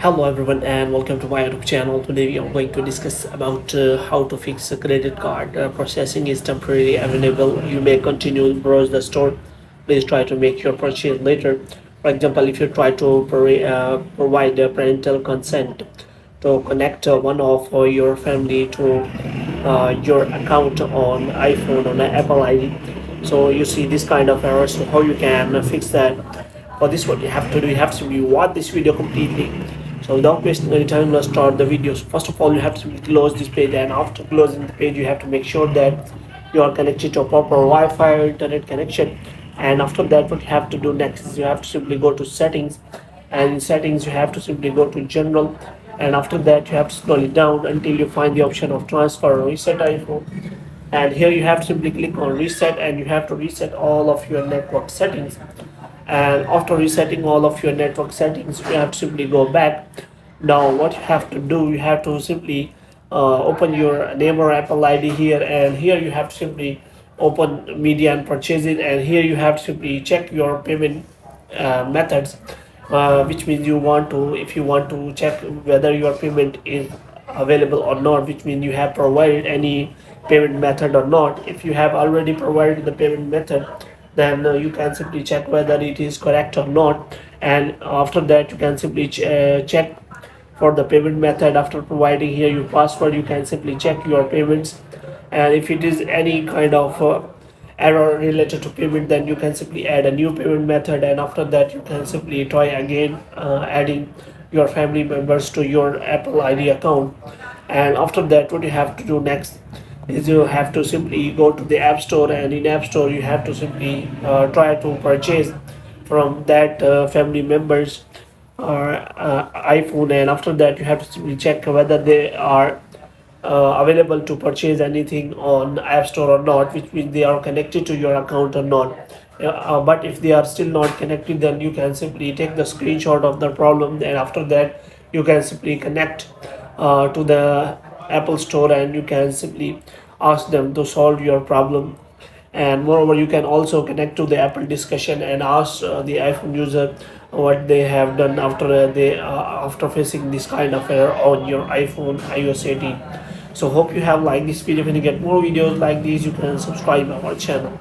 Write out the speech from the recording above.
Hello everyone and welcome to my YouTube channel. Today we are going to discuss about how to fix a credit card. Processing is temporarily available. You may continue to browse the store. Please try to make your purchase later. For example, if you try to provide parental consent to connect one of your family to your account on iPhone on an Apple ID. So you see this kind of errors. So how you can fix that? For this, what you have to do, you have to watch this video completely. So without wasting any time, let's start the video. So first of all, you have to close this page, and after closing the page, you have to make sure that you are connected to a proper Wi-Fi or internet connection. And after that, what you have to do next is you have to simply go to settings, and in settings you have to simply go to general, and after that you have to scroll it down until you find the option of transfer or reset iPhone. And here you have to simply click on reset, and you have to reset all of your network settings. And after resetting all of your network settings, you have to simply go back. Now what you have to do, you have to simply open your name or Apple ID here, and here you have to simply open media and purchase it, and here you have to simply check your payment methods, which means you want to, if you want to check whether your payment is available or not, which means you have provided any payment method or not. If you have already provided the payment method, then you can simply check whether it is correct or not, and after that you can simply check for the payment method. After providing here your password, you can simply check your payments, and if it is any kind of error related to payment, then you can simply add a new payment method, and after that you can simply try again adding your family members to your Apple ID account. And after that, what you have to do next is you have to simply go to the App Store, and in App Store you have to simply try to purchase from that family members or iPhone. And after that you have to simply check whether they are available to purchase anything on App Store or not, which means they are connected to your account or not. But if they are still not connected, then you can simply take the screenshot of the problem, and after that you can simply connect to the Apple Store, and you can simply ask them to solve your problem. And moreover, you can also connect to the Apple discussion and ask the iPhone user what they have done after they after facing this kind of error on your iPhone iOS 18. So hope you have liked this video. When you get more videos like these, you can subscribe our channel.